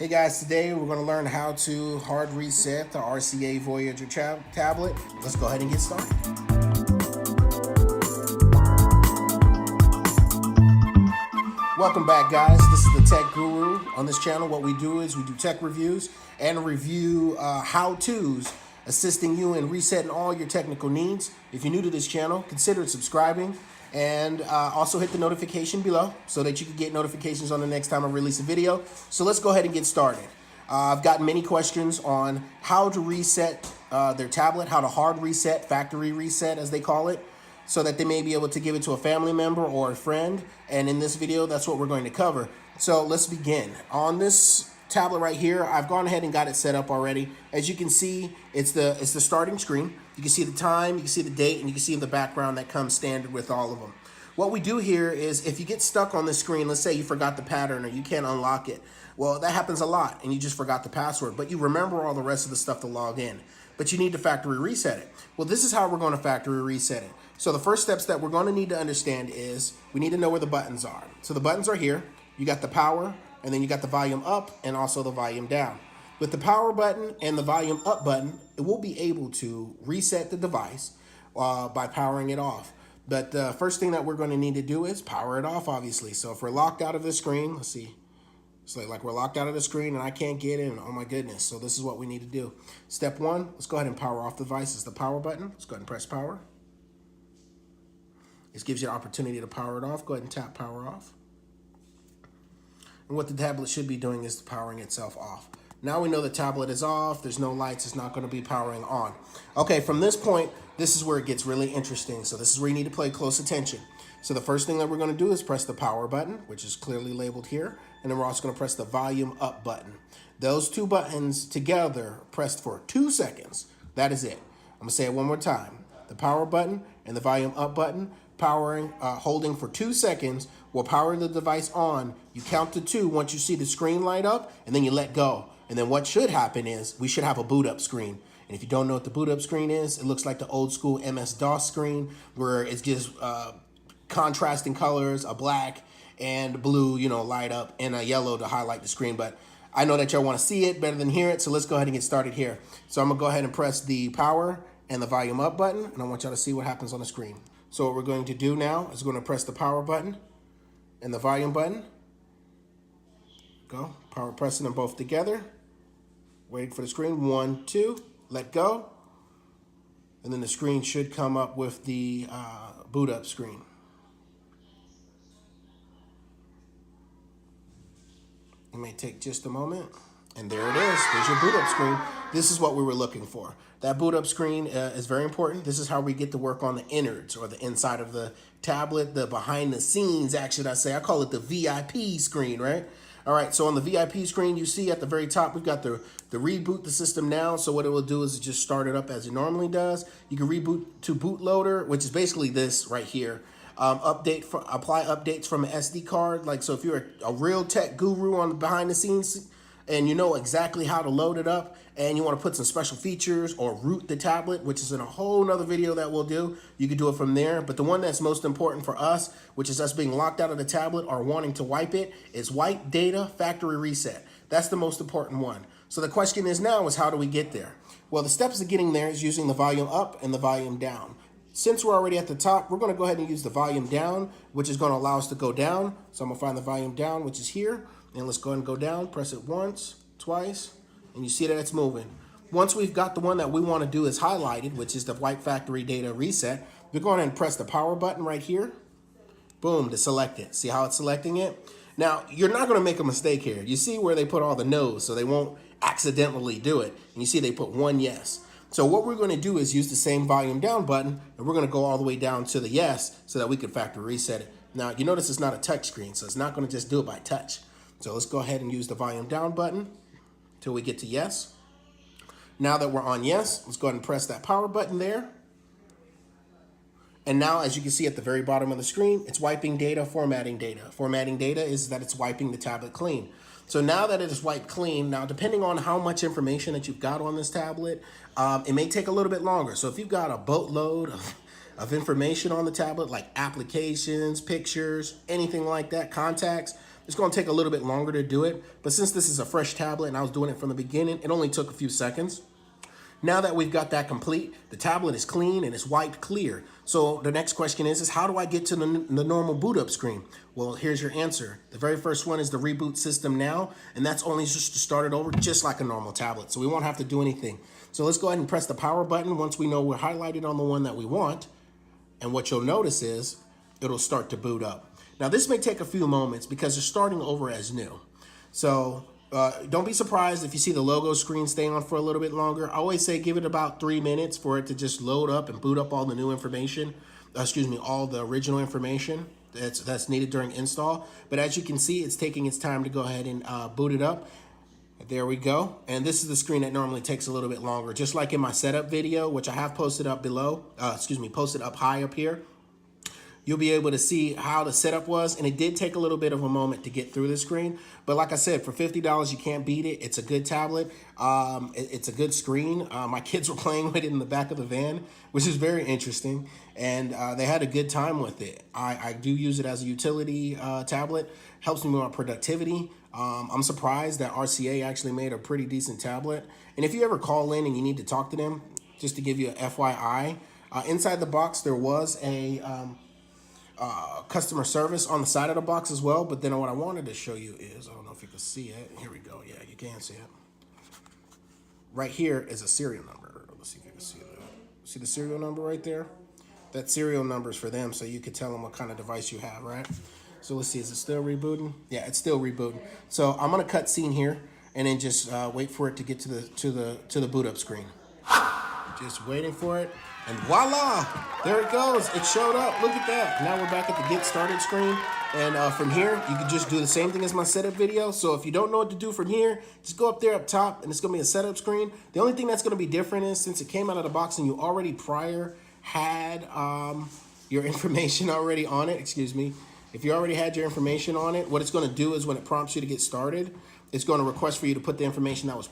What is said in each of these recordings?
Hey guys, today we're going to learn how to hard reset the RCA Voyager tablet. Let's go ahead and get started. Welcome back, guys. This is the Tech Guru. On this channel, what we do is we do tech reviews and review how-tos assisting you in resetting all your technical needs. If you're new to this channel, consider subscribing and also hit the notification below so that you can get notifications on the next time I release a video. So let's go ahead and get started. I've gotten many questions on how to reset their tablet, how to hard reset, factory reset as they call it, so that they may be able to give it to a family member or a friend. And in this video, that's what we're going to cover. So let's begin. On this tablet right here, I've gone ahead and got it set up already. As you can see, it's the starting screen. You can see the time, you can see the date, and you can see the background that comes standard with all of them. What we do here is if you get stuck on the screen, let's say you forgot the pattern or you can't unlock it. Well, that happens a lot and you just forgot the password, but you remember all the rest of the stuff to log in. But you need to factory reset it. Well, this is how we're going to factory reset it. So the first steps that we're going to need to understand is we need to know where the buttons are. So the buttons are here. You got the power, and then you got the volume up and also the volume down. With the power button and the volume up button, it will be able to reset the device by powering it off. But the first thing that we're going to need to do is power it off, obviously. So if we're locked out of the screen, let's see. It's like we're locked out of the screen and I can't get in. Oh my goodness. So this is what we need to do. Step one, let's go ahead and power off the device. It's the power button. Let's go ahead and press power. This gives you an opportunity to power it off. Go ahead and tap power off. And what the tablet should be doing is powering itself off. Now we know the tablet is off. There's no lights. It's not going to be powering on. Okay, from this point, this is where it gets really interesting. So this is where you need to pay close attention. So the first thing that we're going to do is press the power button, which is clearly labeled here. And then we're also going to press the volume up button. Those two buttons together pressed for 2 seconds. That is it. I'm going to say it one more time. The power button and the volume up button holding for 2 seconds will power the device on. You count to 2 once you see the screen light up, and then you let go. And then what should happen is we should have a boot up screen. And if you don't know what the boot up screen is, it looks like the old school MS-DOS screen where it's just contrasting colors, a black and blue, light up, and a yellow to highlight the screen. But I know that y'all want to see it better than hear it, so let's go ahead and get started here. So I'm going to go ahead and press the power and the volume up button, and I want y'all to see what happens on the screen. So what we're going to do now is we're going to press the power button and the volume button. Go. Power pressing them both together. Waiting for the screen. 1, 2. Let go. And then the screen should come up with the boot up screen. It may take just a moment. And there it is. There's your boot up screen. This is what we were looking for. That boot up screen is very important. This is how we get to work on the innards or the inside of the tablet, the behind the scenes, actually, I call it the VIP screen, right? All right, so on the VIP screen, you see at the very top, we've got the reboot the system now. So what it will do is just start it up as it normally does. You can reboot to bootloader, which is basically this right here. Apply updates from an SD card. Like, so if you're a real tech guru on the behind the scenes and you know exactly how to load it up and you want to put some special features or root the tablet, which is in a whole nother video that we'll do, you can do it from there. But the one that's most important for us, which is us being locked out of the tablet or wanting to wipe it, is wipe data factory reset. That's the most important one. So the question is now is how do we get there? Well, the steps of getting there is using the volume up and the volume down. Since we're already at the top, we're going to go ahead and use the volume down, which is going to allow us to go down. So I'm going to find the volume down, which is here. And let's go ahead and go down, press it once, twice, and you see that it's moving. Once we've got the one that we want to do is highlighted, which is the wipe factory data reset, we're going to press the power button right here. Boom, to select it. See how it's selecting it? Now, you're not going to make a mistake here. You see where they put all the no's, so they won't accidentally do it. And you see they put 1 yes. So what we're going to do is use the same volume down button, and we're going to go all the way down to the yes so that we can factory reset it. Now, you notice it's not a touch screen, so it's not going to just do it by touch. So let's go ahead and use the volume down button till we get to yes. Now that we're on yes, let's go ahead and press that power button there. And now, as you can see at the very bottom of the screen, it's wiping data, formatting data. Formatting data is that it's wiping the tablet clean. So now that it is wiped clean, now depending on how much information that you've got on this tablet, it may take a little bit longer. So if you've got a boatload of information on the tablet, like applications, pictures, anything like that, contacts, It's going to take a little bit longer to do it, but since this is a fresh tablet and I was doing it from the beginning, it only took a few seconds. Now that we've got that complete, the tablet is clean and it's wiped clear. So the next question is how do I get to the normal boot up screen? Well, here's your answer. The very first one is the reboot system now, and that's only just to start it over just like a normal tablet. So we won't have to do anything. So let's go ahead and press the power button once we know we're highlighted on the one that we want. And what you'll notice is it'll start to boot up. Now this may take a few moments because you're starting over as new. So don't be surprised if you see the logo screen stay on for a little bit longer. I always say give it about 3 minutes for it to just load up and boot up all the new information, all the original information that's needed during install. But as you can see, it's taking its time to go ahead and boot it up. There we go. And this is the screen that normally takes a little bit longer. Just like in my setup video, which I have posted up below, posted up high up here. You'll be able to see how the setup was, and it did take a little bit of a moment to get through the screen. But like I said, for $50, you can't beat it. It's a good tablet. It's a good screen. My kids were playing with it in the back of the van, which is very interesting, and they had a good time with it. I do use it as a utility tablet. Helps me with my productivity. I'm surprised that RCA actually made a pretty decent tablet. And if you ever call in and you need to talk to them, just to give you a FYI, inside the box there was a customer service on the side of the box as well. But then what I wanted to show you is, I don't know if you can see it. Here we go. Yeah, you can see it. Right here is a serial number. Let's see if you can see that. See the serial number right there? That serial number is for them, so you can tell them what kind of device you have, right? So let's see, is it still rebooting? Yeah, it's still rebooting. So I'm gonna cut scene here and then just wait for it to get to the boot up screen. Just waiting for it. And voila, there it goes. It showed up. Look at that. Now we're back at the get started screen. And from here, you can just do the same thing as my setup video. So if you don't know what to do from here, just go up there up top and it's going to be a setup screen. The only thing that's going to be different is since it came out of the box and you already prior had your information already on it, if you already had your information on it, what it's going to do is when it prompts you to get started, it's going to request for you to put the information that was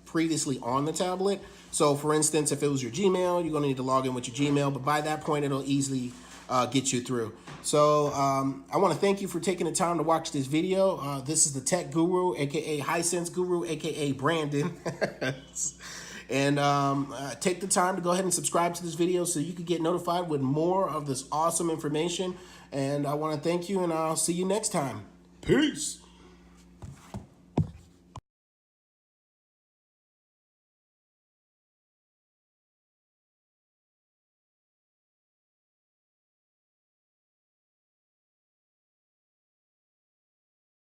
previously on the tablet. So for instance, if it was your Gmail, you're going to need to log in with your Gmail, but by that point, it'll easily get you through. So I want to thank you for taking the time to watch this video. This is the Tech Guru, aka Hisense Guru, aka Brandon. And take the time to go ahead and subscribe to this video so you can get notified with more of this awesome information. And I want to thank you, and I'll see you next time. Peace.